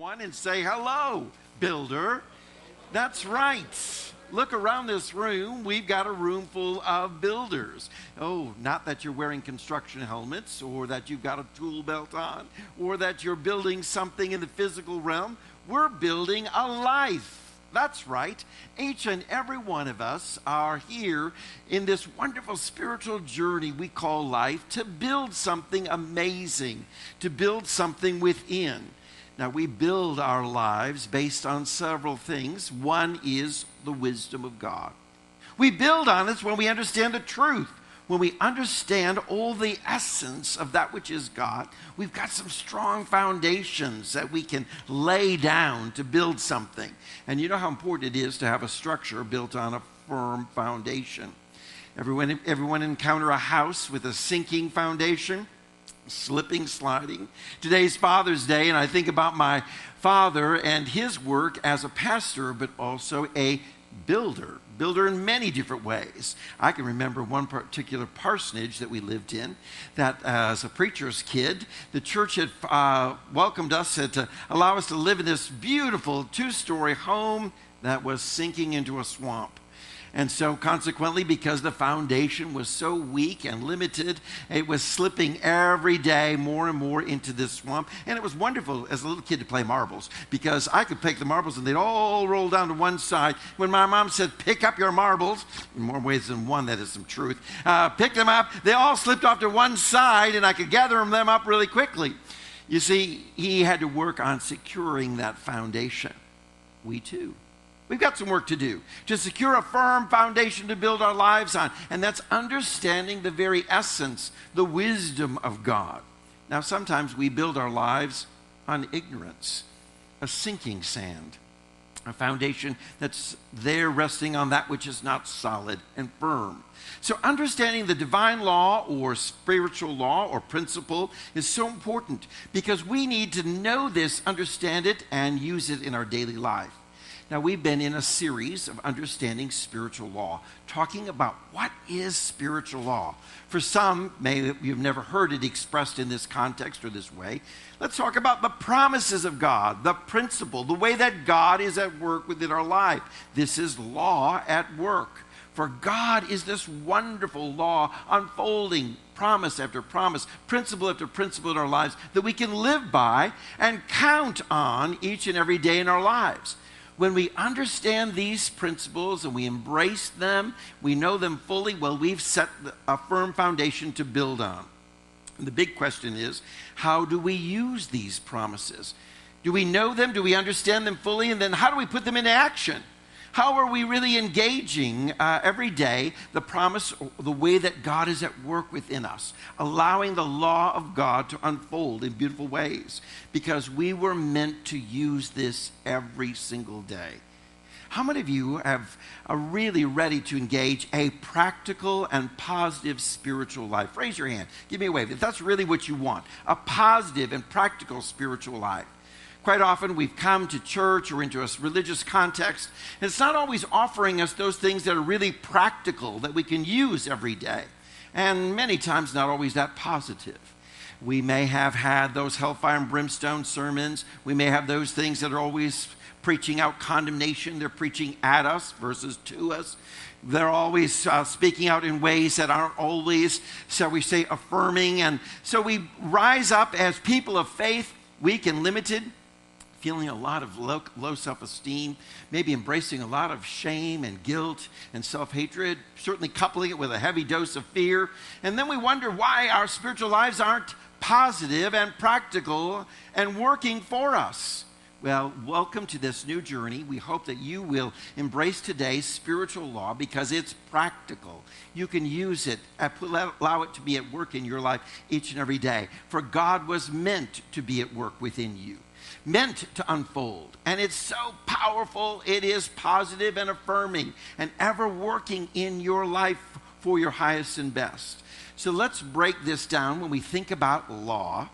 someone and say, hello, builder. That's right. Look around this room. We've got a room full of builders. Oh, not that you're wearing construction helmets or that you've got a tool belt on or that you're building something in the physical realm. We're building a life. That's right. Each and every one of us are here in this wonderful spiritual journey we call life to build something amazing, to build something within. Now, we build our lives based on several things. One is the wisdom of God. We build on this when we understand the truth. When we understand all the essence of that which is God, we've got some strong foundations that we can lay down to build something. And you know how important it is to have a structure built on a firm foundation. Everyone encounter a house with a sinking foundation? Slipping, sliding. Today's Father's Day, and I think about my father and his work as a pastor, but also a builder in many different ways. I can remember one particular parsonage that we lived in that as a preacher's kid, the church had welcomed us to allow us to live in this beautiful two-story home that was sinking into a swamp. And so consequently, because the foundation was so weak and limited, it was slipping every day more and more into this swamp. And it was wonderful as a little kid to play marbles because I could pick the marbles and they'd all roll down to one side. When my mom said, pick up your marbles, in more ways than one, that is some truth, pick them up, they all slipped off to one side and I could gather them up really quickly. You see, he had to work on securing that foundation. We too. We've got some work to do to secure a firm foundation to build our lives on, and that's understanding the very essence, the wisdom of God. Now, sometimes we build our lives on ignorance, a sinking sand, a foundation that's there resting on that which is not solid and firm. So understanding the divine law or spiritual law or principle is so important because we need to know this, understand it, and use it in our daily life. Now, we've been in a series of understanding spiritual law, talking about what is spiritual law. For some, maybe you've never heard it expressed in this context or this way. Let's talk about the promises of God, the principle, the way that God is at work within our life. This is law at work. For God is this wonderful law unfolding promise after promise, principle after principle in our lives that we can live by and count on each and every day in our lives. When we understand these principles and we embrace them, we know them fully, well, we've set a firm foundation to build on. And the big question is, how do we use these promises? Do we know them? Do we understand them fully? And then how do we put them into action? How are we really engaging every day the promise, the way that God is at work within us, allowing the law of God to unfold in beautiful ways? Because we were meant to use this every single day. How many of you are really ready to engage a practical and positive spiritual life? Raise your hand. Give me a wave if that's really what you want, a positive and practical spiritual life. Quite often we've come to church or into a religious context, and it's not always offering us those things that are really practical that we can use every day, and many times not always that positive. We may have had those hellfire and brimstone sermons. We may have those things that are always preaching out condemnation. They're preaching at us versus to us. They're always speaking out in ways that aren't always, shall we say, affirming. And so we rise up as people of faith, weak and limited, feeling a lot of low self-esteem, maybe embracing a lot of shame and guilt and self-hatred, certainly coupling it with a heavy dose of fear. And then we wonder why our spiritual lives aren't positive and practical and working for us. Well, welcome to this new journey. We hope that you will embrace today's spiritual law because it's practical. You can use it, allow it to be at work in your life each and every day. For God was meant to be at work within you, meant to unfold. And it's so powerful, it is positive and affirming and ever working in your life for your highest and best. So let's break this down when we think about law.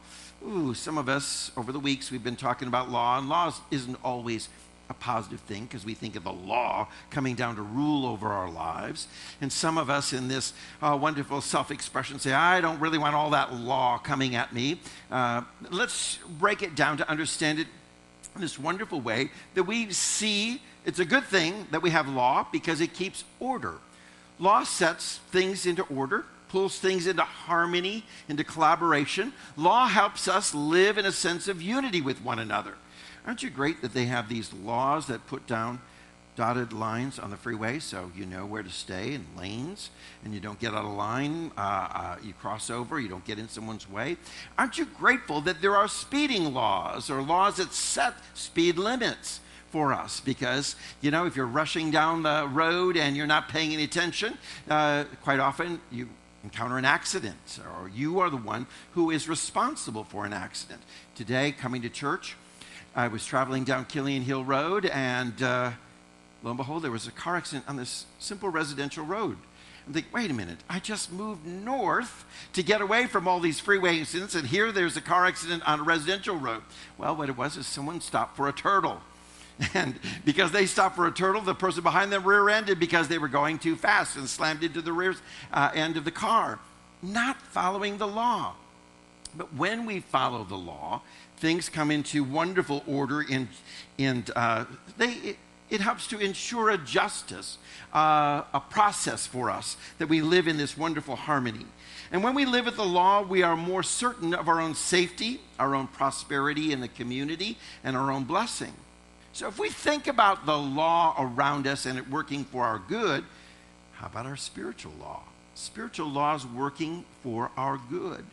Some of us, over the weeks, we've been talking about law, and law isn't always a positive thing because we think of the law coming down to rule over our lives. And some of us in this wonderful self-expression say, I don't really want all that law coming at me. Let's break it down to understand it in this wonderful way that we see it's a good thing that we have law because it keeps order. Law sets things into order, pulls things into harmony, into collaboration. Law helps us live in a sense of unity with one another. Aren't you great that they have these laws that put down dotted lines on the freeway so you know where to stay, and lanes, and you don't get out of line, you cross over, you don't get in someone's way? Aren't you grateful that there are speeding laws or laws that set speed limits for us? Because, if you're rushing down the road and you're not paying any attention, quite often you encounter an accident, or you are the one who is responsible for an accident. Today, coming to church, I was traveling down Killian Hill Road, and lo and behold, there was a car accident on this simple residential road. I'm thinking, wait a minute, I just moved north to get away from all these freeway incidents, and here there's a car accident on a residential road. Well, what it was is someone stopped for a turtle. And because they stopped for a turtle, the person behind them rear-ended because they were going too fast and slammed into the rear end of the car, not following the law. But when we follow the law, things come into wonderful order, and it helps to ensure a justice, a process for us, that we live in this wonderful harmony. And when we live with the law, we are more certain of our own safety, our own prosperity in the community, and our own blessing. So if we think about the law around us and it working for our good, how about our spiritual law? Spiritual laws working for our good.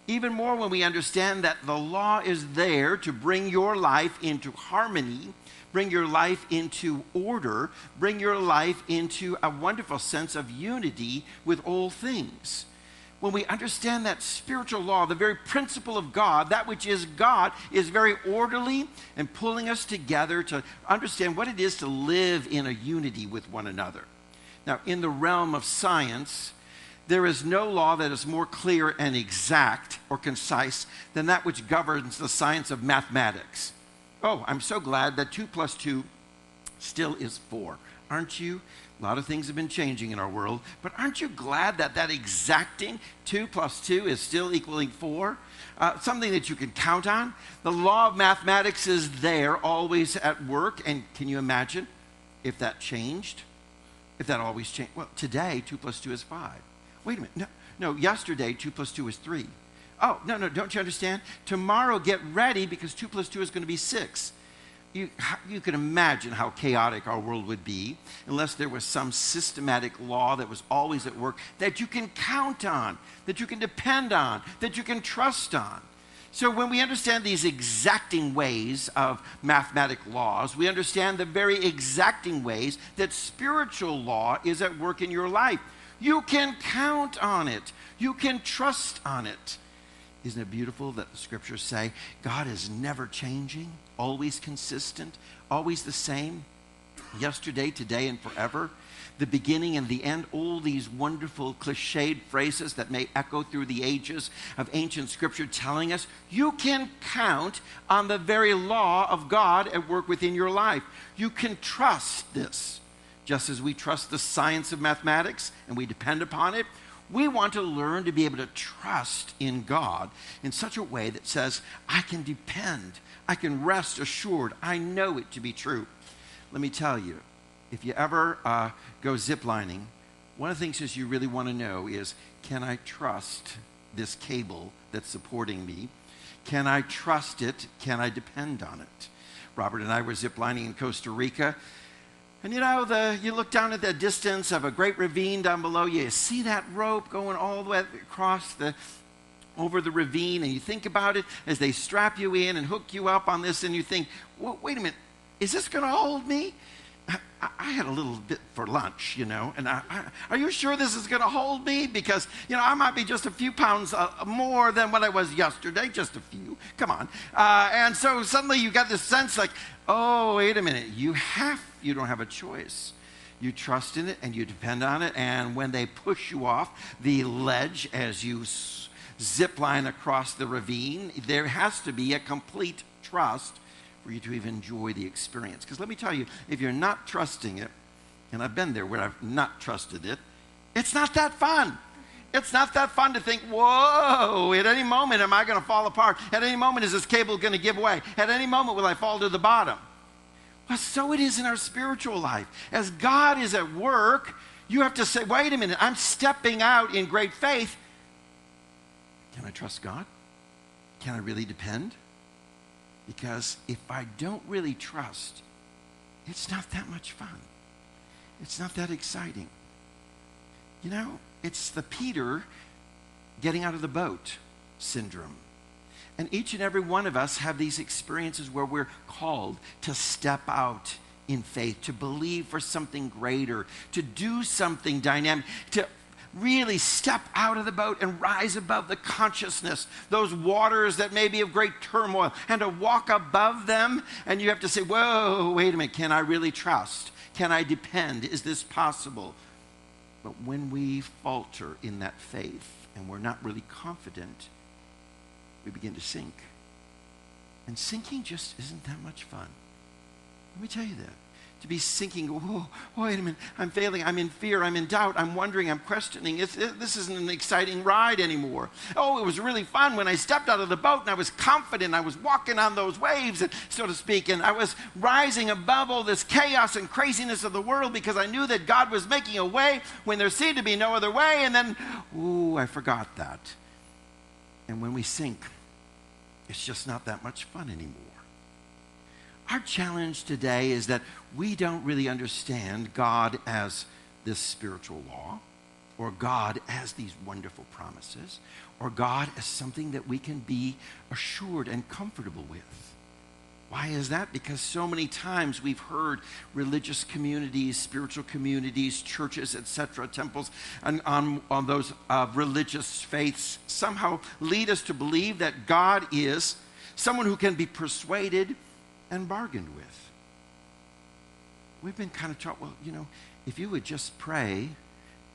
Even more when we understand that the law is there to bring your life into harmony, bring your life into order, bring your life into a wonderful sense of unity with all things. When we understand that spiritual law, the very principle of God, that which is God, is very orderly and pulling us together to understand what it is to live in a unity with one another. Now, in the realm of science, there is no law that is more clear and exact or concise than that which governs the science of mathematics. Oh, I'm so glad that 2 + 2 still is 4. Aren't you? A lot of things have been changing in our world, but aren't you glad that that exacting 2 + 2 is still equaling 4? Something that you can count on. The law of mathematics is there, always at work, and can you imagine if that changed? If that always changed? Well, today, 2 + 2 is 5. Wait a minute. No, yesterday, 2 + 2 was 3. Oh, no, don't you understand? Tomorrow, get ready, because 2 + 2 is going to be 6. You can imagine how chaotic our world would be unless there was some systematic law that was always at work that you can count on, that you can depend on, that you can trust on. So when we understand these exacting ways of mathematic laws, we understand the very exacting ways that spiritual law is at work in your life. You can count on it. You can trust on it. Isn't it beautiful that the scriptures say God is never changing, always consistent, always the same, yesterday, today, and forever? The beginning and the end, all these wonderful cliched phrases that may echo through the ages of ancient scripture telling us you can count on the very law of God at work within your life. You can trust this. Just as we trust the science of mathematics and we depend upon it, we want to learn to be able to trust in God in such a way that says, I can depend, I can rest assured, I know it to be true. Let me tell you, if you ever go ziplining, one of the things that you really want to know is, can I trust this cable that's supporting me? Can I trust it? Can I depend on it? Robert and I were ziplining in Costa Rica. And you look down at the distance of a great ravine down below you. You see that rope going all the way across over the ravine, and you think about it as they strap you in and hook you up on this, and you think, well, wait a minute, is this going to hold me? I had a little bit for lunch, and are you sure this is going to hold me? Because, I might be just a few pounds more than what I was yesterday, just a few, come on. And so suddenly you got this sense like, oh, wait a minute, you don't have a choice. You trust in it and you depend on it, and when they push you off the ledge as you zip line across the ravine, there has to be a complete trust for you to even enjoy the experience. Because let me tell you, if you're not trusting it, and I've been there where I've not trusted it, it's not that fun. It's not that fun to think, whoa, at any moment am I going to fall apart? At any moment is this cable going to give way? At any moment will I fall to the bottom? Well, so it is in our spiritual life. As God is at work, you have to say, wait a minute, I'm stepping out in great faith. Can I trust God? Can I really depend? Because if I don't really trust, it's not that much fun. It's not that exciting. You know, it's the Peter getting out of the boat syndrome. And each and every one of us have these experiences where we're called to step out in faith, to believe for something greater, to do something dynamic, to really step out of the boat and rise above the consciousness, those waters that may be of great turmoil, and to walk above them. And you have to say, whoa, wait a minute, can I really trust? Can I depend? Is this possible? But when we falter in that faith and we're not really confident, we begin to sink. And sinking just isn't that much fun. Let me tell you that. To be sinking, whoa, wait a minute, I'm failing, I'm in fear, I'm in doubt, I'm wondering, I'm questioning. This isn't an exciting ride anymore. Oh, it was really fun when I stepped out of the boat and I was confident, I was walking on those waves, so to speak, and I was rising above all this chaos and craziness of the world because I knew that God was making a way when there seemed to be no other way, and then, ooh, I forgot that. And when we sink, it's just not that much fun anymore. Our challenge today is that we don't really understand God as this spiritual law, or God as these wonderful promises, or God as something that we can be assured and comfortable with. Why is that? Because so many times we've heard religious communities, spiritual communities, churches, etc., temples, and on those religious faiths somehow lead us to believe that God is someone who can be persuaded and bargained with. We've been kind of taught, well, you know, if you would just pray,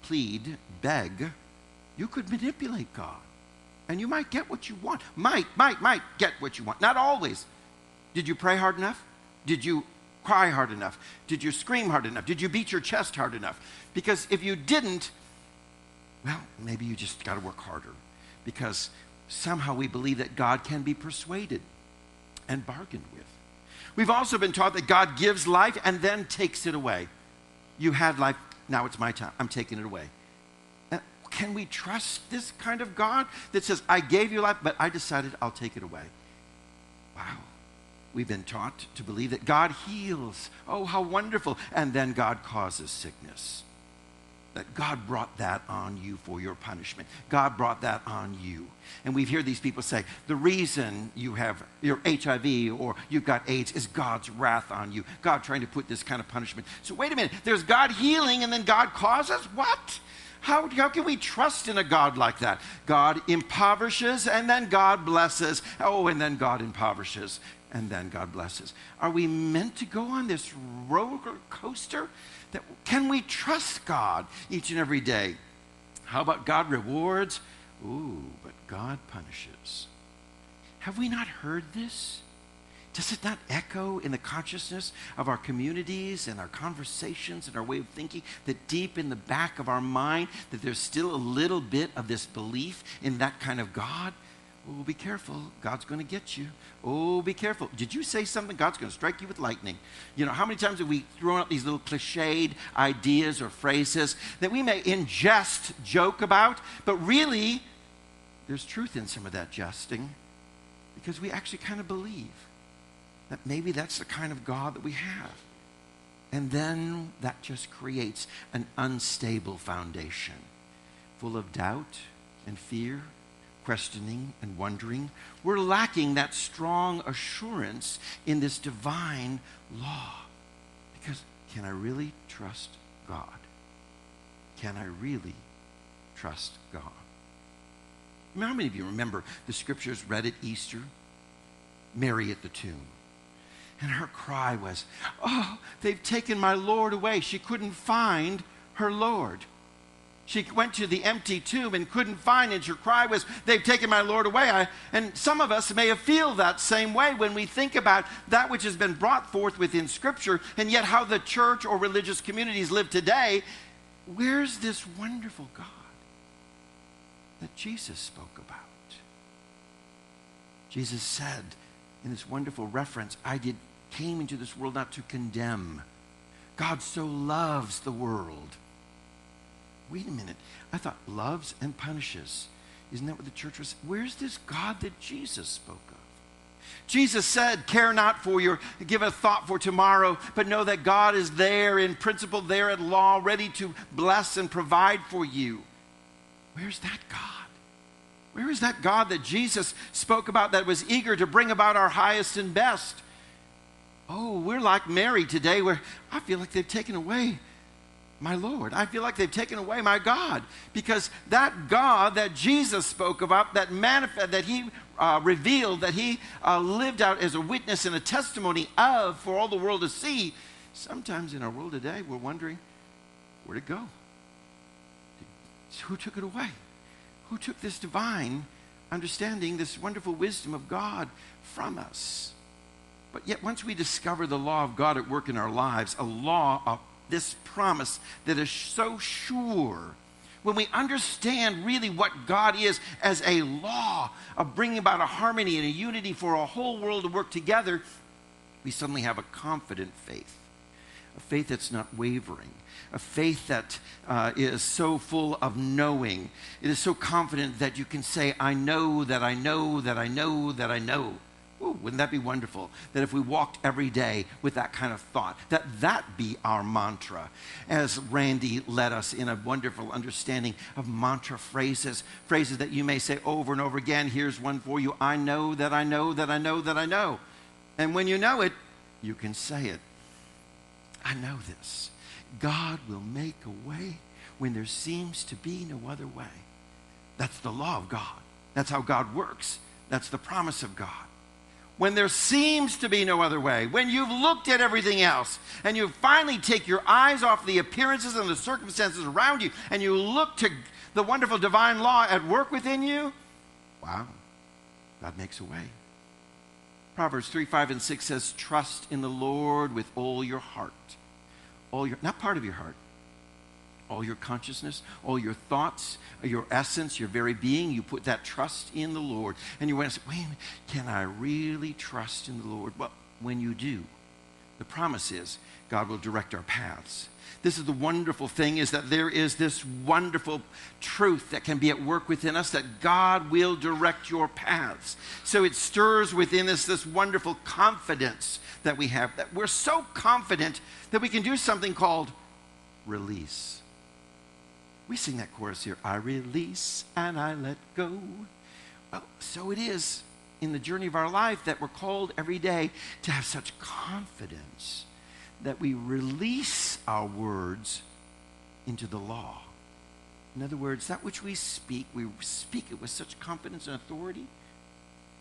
plead, beg, you could manipulate God. And you might get what you want. Might get what you want. Not always. Did you pray hard enough? Did you cry hard enough? Did you scream hard enough? Did you beat your chest hard enough? Because if you didn't, well, maybe you just got to work harder. Because somehow we believe that God can be persuaded and bargained with. We've also been taught that God gives life and then takes it away. You had life, now it's my time. I'm taking it away. Can we trust this kind of God that says, I gave you life, but I decided I'll take it away? Wow. We've been taught to believe that God heals. Oh, how wonderful. And then God causes sickness. That God brought that on you for your punishment. God brought that on you. And we've heard these people say, the reason you have your HIV or you've got AIDS is God's wrath on you. God trying to put this kind of punishment. So wait a minute, there's God healing and then God causes? What? How can we trust in a God like that? God impoverishes and then God blesses. Oh, and then God impoverishes and then God blesses. Are we meant to go on this roller coaster? Can we trust God each and every day? How about God rewards? Ooh, but God punishes. Have we not heard this? Does it not echo in the consciousness of our communities and our conversations and our way of thinking that deep in the back of our mind that there's still a little bit of this belief in that kind of God? Oh, be careful. God's going to get you. Oh, be careful. Did you say something? God's going to strike you with lightning. You know, how many times have we thrown out these little cliched ideas or phrases that we may in jest joke about, but really there's truth in some of that jesting because we actually kind of believe that maybe that's the kind of God that we have. And then that just creates an unstable foundation full of doubt and fear, questioning and wondering. We're lacking that strong assurance in this divine law. Because can I really trust God? Can I really trust God? How many of you remember the scriptures read at Easter? Mary at the tomb. And her cry was, oh, they've taken my Lord away. She couldn't find her Lord. She went to the empty tomb and couldn't find it. Her cry was, they've taken my Lord away. And some of us may feel that same way when we think about that which has been brought forth within Scripture, and yet how the church or religious communities live today. Where's this wonderful God? that Jesus spoke about. Jesus said in this wonderful reference, came into this world not to condemn. God so loves the world. Wait a minute. I thought loves and punishes. Isn't that what the church was? Where's this God that Jesus spoke of? Jesus said, care not for give a thought for tomorrow, but know that God is there in principle, there at law, ready to bless and provide for you. Where's that God? Where is that God that Jesus spoke about that was eager to bring about our highest and best? Oh, we're like Mary today, where I feel like they've taken away my Lord. I feel like they've taken away my God, because that God that Jesus spoke about, that he revealed, that he lived out as a witness and a testimony of for all the world to see, sometimes in our world today we're wondering, where'd it go? Who took it away? Who took this divine understanding, this wonderful wisdom of God from us? But yet once we discover the law of God at work in our lives, a law of this promise that is so sure, when we understand really what God is as a law of bringing about a harmony and a unity for a whole world to work together, we suddenly have a confident faith, a faith that's not wavering, a faith that is so full of knowing. It is so confident that you can say, I know that I know that I know that I know. Ooh, wouldn't that be wonderful? That if we walked every day with that kind of thought, that be our mantra. As Randy led us in a wonderful understanding of mantra phrases that you may say over and over again. Here's one for you. I know that I know that I know that I know. And when you know it, you can say it. I know this. God will make a way when there seems to be no other way. That's the law of God. That's how God works. That's the promise of God. When there seems to be no other way, when you've looked at everything else and you finally take your eyes off the appearances and the circumstances around you and you look to the wonderful divine law at work within you, wow, God makes a way. Proverbs 3, 5, and 6 says, trust in the Lord with all your heart. Not part of your heart, all your consciousness, all your thoughts, your essence, your very being. You put that trust in the Lord. And you want to say, wait a minute, can I really trust in the Lord? Well, when you do, the promise is God will direct our paths. This is the wonderful thing, is that there is this wonderful truth that can be at work within us, that God will direct your paths. So it stirs within us this wonderful confidence that we have, that we're so confident that we can do something called release. We sing that chorus here, I release and I let go. Well, so it is in the journey of our life that we're called every day to have such confidence that we release our words into the law. In other words, that which we speak it with such confidence and authority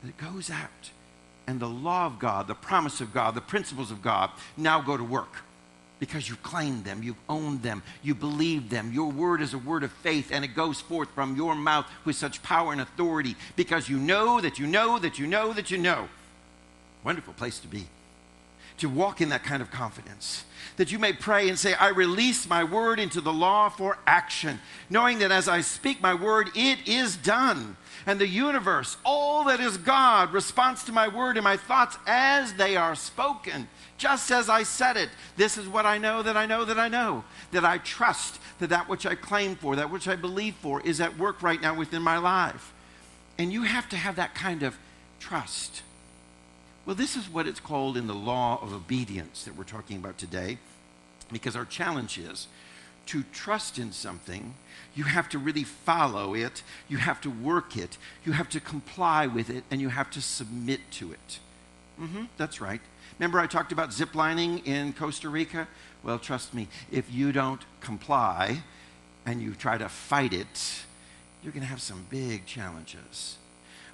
that it goes out. And the law of God, the promise of God, the principles of God now go to work. Because you've claimed them, you've owned them, you believe them. Your word is a word of faith, and it goes forth from your mouth with such power and authority, because you know that you know that you know that you know. Wonderful place to be, to walk in that kind of confidence, that you may pray and say, I release my word into the law for action, knowing that as I speak my word, it is done. And the universe, all that is God, responds to my word and my thoughts as they are spoken. Just as I said it, this is what I know that I know that I know. That I trust that which I claim for, that which I believe for, is at work right now within my life. And you have to have that kind of trust. Well, this is what it's called in the law of obedience that we're talking about today. Because our challenge is to trust in something. You have to really follow it. You have to work it. You have to comply with it. And you have to submit to it. That's right. Remember I talked about ziplining in Costa Rica? Well, trust me, if you don't comply and you try to fight it, you're going to have some big challenges.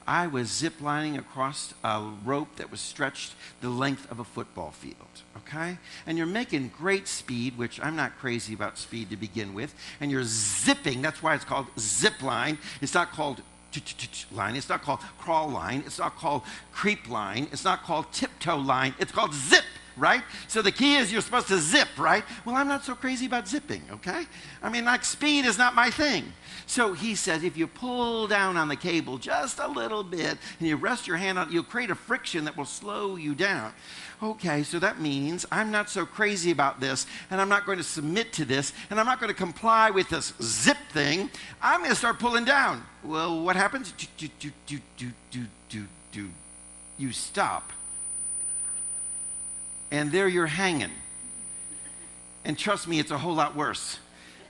I was ziplining across a rope that was stretched the length of a football field, okay? And you're making great speed, which I'm not crazy about speed to begin with, and you're zipping. That's why it's called zip line. It's not called line. It's not called crawl line. It's not called creep line. It's not called tiptoe line. It's called zip right? So the key is you're supposed to zip, right? Well, I'm not so crazy about zipping, okay? I mean, like, speed is not my thing. So he says if you pull down on the cable just a little bit and you rest your hand on it, you'll create a friction that will slow you down. Okay, so that means I'm not so crazy about this, and I'm not going to submit to this, and I'm not going to comply with this zip thing. I'm going to start pulling down. Well, what happens? You stop. And there you're hanging. And trust me, it's a whole lot worse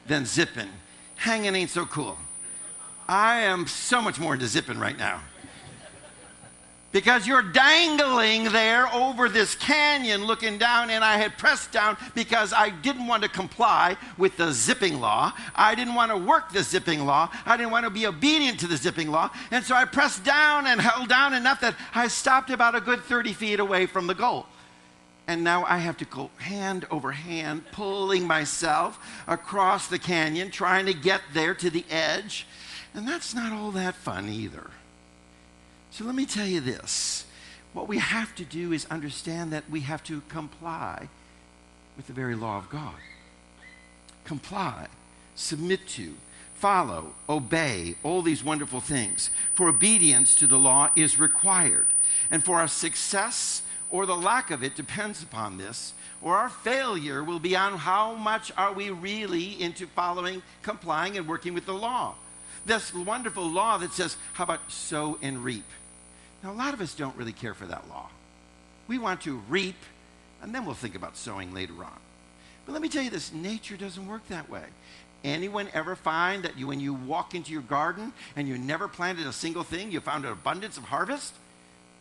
than zipping. Hanging ain't so cool. I am so much more into zipping right now. Because you're dangling there over this canyon looking down, and I had pressed down because I didn't want to comply with the zipping law. I didn't want to work the zipping law. I didn't want to be obedient to the zipping law. And so I pressed down and held down enough that I stopped about a good 30 feet away from the goal. And now I have to go hand over hand, pulling myself across the canyon, trying to get there to the edge. And that's not all that fun either. So let me tell you this. What we have to do is understand that we have to comply with the very law of God. Comply, submit to, follow, obey, all these wonderful things. For obedience to the law is required. And for our success or the lack of it depends upon this, or our failure will be on how much are we really into following, complying, and working with the law. This wonderful law that says, how about sow and reap? Now, a lot of us don't really care for that law. We want to reap, and then we'll think about sowing later on. But let me tell you this, nature doesn't work that way. Anyone ever find that when you walk into your garden and you never planted a single thing, you found an abundance of harvest?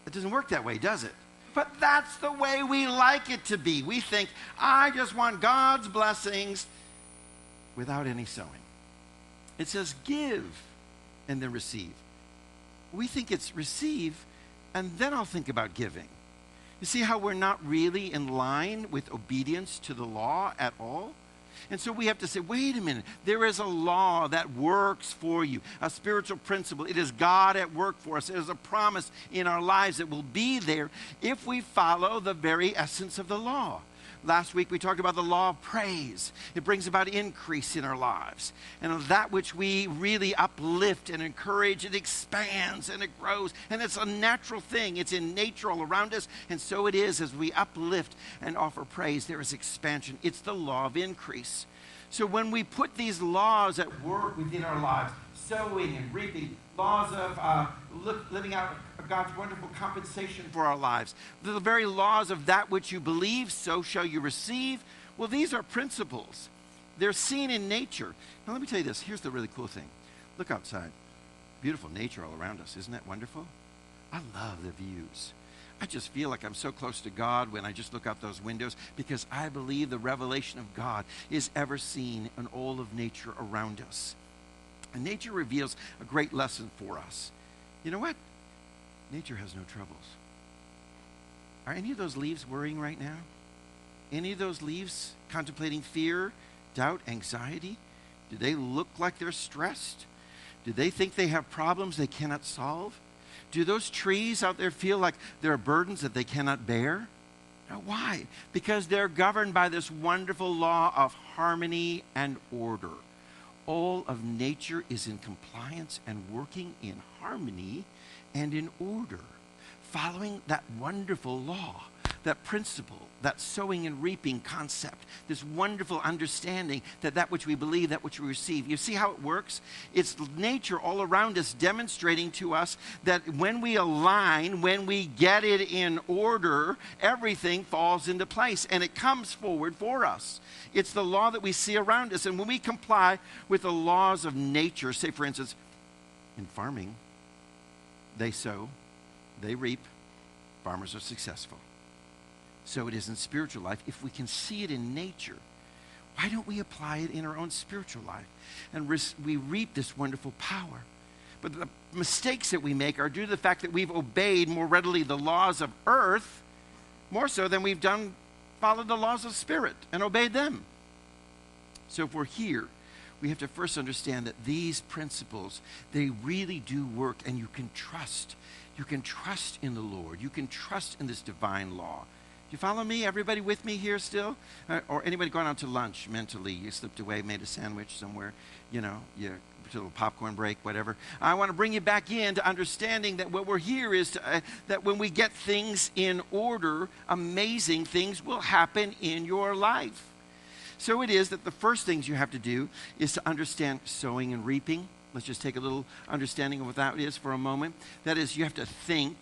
It doesn't work that way, does it? But that's the way we like it to be. We think, I just want God's blessings without any sowing. It says give and then receive. We think it's receive and then I'll think about giving. You see how we're not really in line with obedience to the law at all? And so we have to say, wait a minute, there is a law that works for you, a spiritual principle. It is God at work for us. It is a promise in our lives that will be there if we follow the very essence of the law. Last week we talked about the law of praise. It brings about increase in our lives. And of that which we really uplift and encourage, it expands and it grows. And it's a natural thing. It's in nature all around us. And so it is as we uplift and offer praise, there is expansion. It's the law of increase. So when we put these laws at work within our lives, sowing and reaping, laws of living out God's wonderful compensation for our lives, the very laws of that which you believe, so shall you receive. Well, these are principles. They're seen in nature. Now, let me tell you this. Here's the really cool thing. Look outside. Beautiful nature all around us. Isn't that wonderful? I love the views. I just feel like I'm so close to God when I just look out those windows because I believe the revelation of God is ever seen in all of nature around us. And nature reveals a great lesson for us. You know what? Nature has no troubles. Are any of those leaves worrying right now? Any of those leaves contemplating fear, doubt, anxiety? Do they look like they're stressed? Do they think they have problems they cannot solve? Do those trees out there feel like there are burdens that they cannot bear? Now, why? Because they're governed by this wonderful law of harmony and order. All of nature is in compliance and working in harmony and in order, following that wonderful law, that principle, that sowing and reaping concept, this wonderful understanding that which we believe, that which we receive. You see how it works? It's nature all around us demonstrating to us that when we align, when we get it in order, everything falls into place and it comes forward for us. It's the law that we see around us. And when we comply with the laws of nature, say for instance, in farming, they sow, they reap, farmers are successful. So it is in spiritual life. If we can see it in nature, why don't we apply it in our own spiritual life? And we reap this wonderful power. But the mistakes that we make are due to the fact that we've obeyed more readily the laws of earth, more so than we've followed the laws of spirit and obeyed them. So if we're here, we have to first understand that these principles, they really do work, and you can trust. You can trust in the Lord. You can trust in this divine law. You follow me? Everybody with me here still? Or anybody going out to lunch mentally? You slipped away, made a sandwich somewhere, you a little popcorn break, whatever. I want to bring you back into understanding that what we're here is that when we get things in order, amazing things will happen in your life. So it is that the first things you have to do is to understand sowing and reaping. Let's just take a little understanding of what that is for a moment. That is, you have to think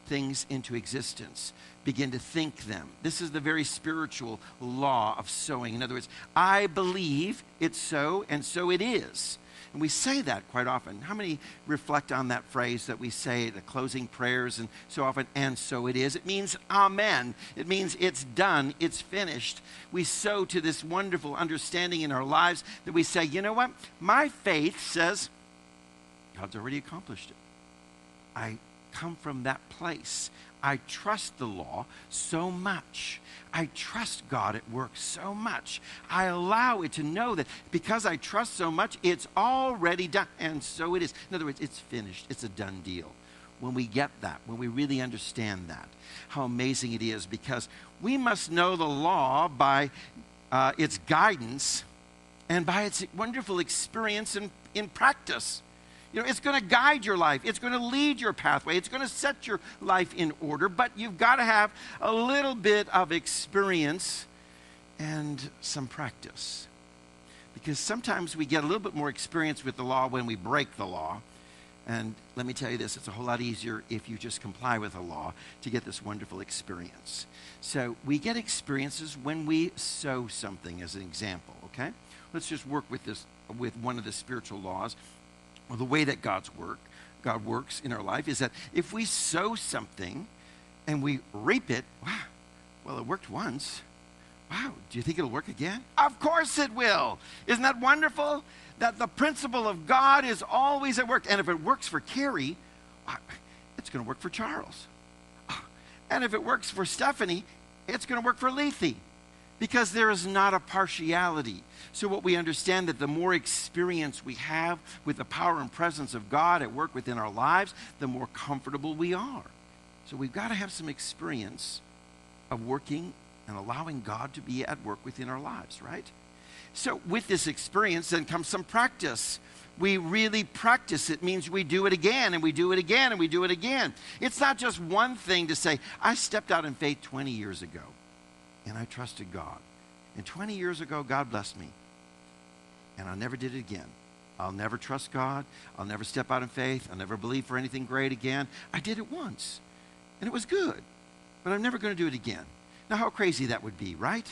things into existence. Begin to think them. This is the very spiritual law of sowing. In other words, I believe it's so, and so it is. And we say that quite often. How many reflect on that phrase that we say at the closing prayers and so often, and so it is? It means amen. It means it's done. It's finished. We sow to this wonderful understanding in our lives that we say, you know what? My faith says God's already accomplished it. I come from that place. I trust the law so much. I trust God at work so much. I allow it to know that because I trust so much, it's already done. And so it is. In other words, it's finished. It's a done deal. When we get that, when we really understand that, how amazing it is, because we must know the law by its guidance and by its wonderful experience in practice. It's going to guide your life. It's going to lead your pathway. It's going to set your life in order. But you've got to have a little bit of experience and some practice. Because sometimes we get a little bit more experience with the law when we break the law. And let me tell you this, it's a whole lot easier if you just comply with the law to get this wonderful experience. So we get experiences when we sow something, as an example, okay? Let's just work with this, with one of the spiritual laws. Well, the way that God works in our life is that if we sow something and we reap it, wow, well, it worked once. Wow, do you think it'll work again? Of course it will. Isn't that wonderful? That the principle of God is always at work. And if it works for Carrie, it's going to work for Charles. And if it works for Stephanie, it's going to work for Lethe. Because there is not a partiality. So what we understand that the more experience we have with the power and presence of God at work within our lives, the more comfortable we are. So we've got to have some experience of working and allowing God to be at work within our lives, right? So with this experience then comes some practice. We really practice. It means we do it again and we do it again and we do it again. It's not just one thing to say, I stepped out in faith 20 years ago. And I trusted God. And 20 years ago, God blessed me. And I never did it again. I'll never trust God. I'll never step out in faith. I'll never believe for anything great again. I did it once. And it was good. But I'm never going to do it again. Now, how crazy that would be, right?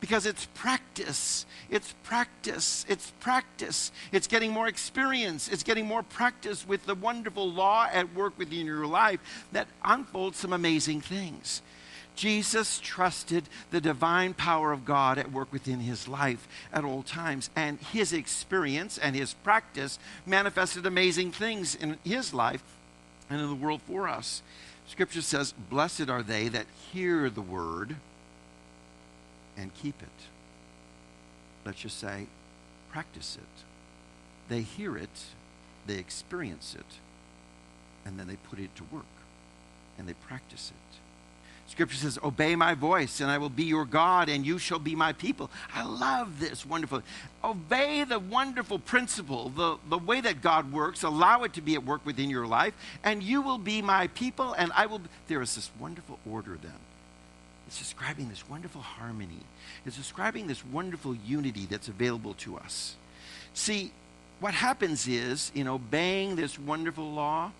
Because it's practice. It's practice. It's practice. It's getting more experience. It's getting more practice with the wonderful law at work within your life that unfolds some amazing things. Jesus trusted the divine power of God at work within his life at all times. And his experience and his practice manifested amazing things in his life and in the world for us. Scripture says, blessed are they that hear the word and keep it. Let's just say, practice it. They hear it, they experience it, and then they put it to work, and they practice it. Scripture says, obey my voice, and I will be your God, and you shall be my people. I love this wonderful. Obey the wonderful principle, the way that God works. Allow it to be at work within your life, and you will be my people, and I will be. There is this wonderful order then. It's describing this wonderful harmony. It's describing this wonderful unity that's available to us. See, what happens is, in obeying this wonderful law,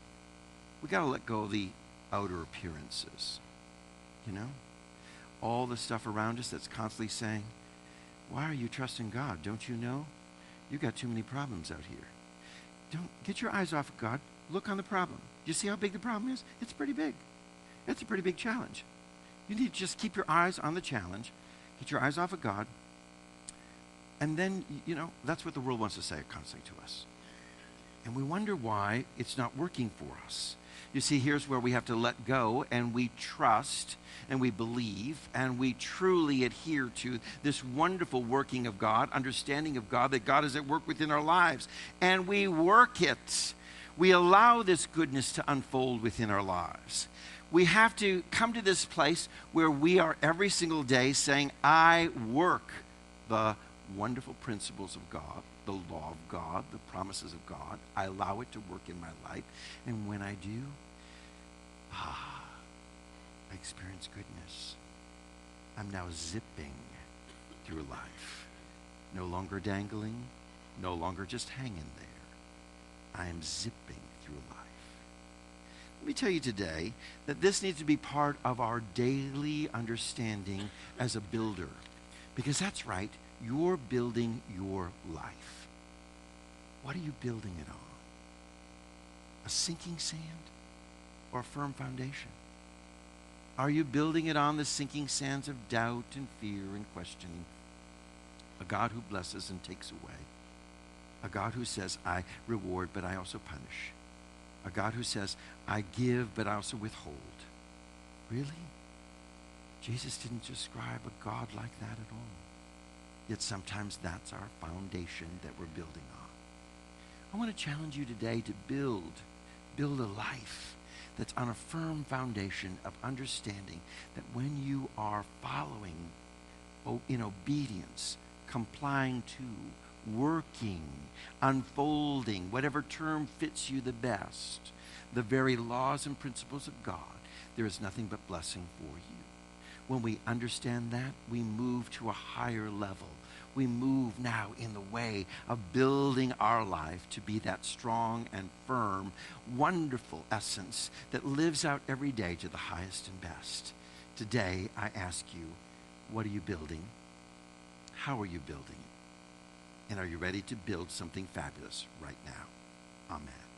we got to let go of the outer appearances. You know, all the stuff around us that's constantly saying, why are you trusting God? Don't you know? You've got too many problems out here. Don't get your eyes off of God. Look on the problem. You see how big the problem is? It's pretty big. It's a pretty big challenge. You need to just keep your eyes on the challenge. Get your eyes off of God. And then, you know, that's what the world wants to say constantly to us. And we wonder why it's not working for us. You see, here's where we have to let go and we trust and we believe and we truly adhere to this wonderful working of God, understanding of God, that God is at work within our lives. And we work it. We allow this goodness to unfold within our lives. we have to come to this place where we are every single day saying, I work the wonderful principles of God, the law of God, the promises of God. I allow it to work in my life. And when I do, I experience goodness. I'm now zipping through life. No longer dangling, no longer just hanging there. I am zipping through life. Let me tell you today that this needs to be part of our daily understanding as a builder. Because that's right, you're building your life. What are you building it on? A sinking sand or a firm foundation? Are you building it on the sinking sands of doubt and fear and questioning? A God who blesses and takes away. A God who says, I reward, but I also punish. A God who says, I give, but I also withhold. Really? Jesus didn't describe a God like that at all. Yet sometimes that's our foundation that we're building on. I want to challenge you today to build a life that's on a firm foundation of understanding that when you are following in obedience, complying to, working, unfolding, whatever term fits you the best, the very laws and principles of God, there is nothing but blessing for you. When we understand that, we move to a higher level. We move now in the way of building our life to be that strong and firm, wonderful essence that lives out every day to the highest and best. Today, I ask you, what are you building? How are you building it? And are you ready to build something fabulous right now? Amen.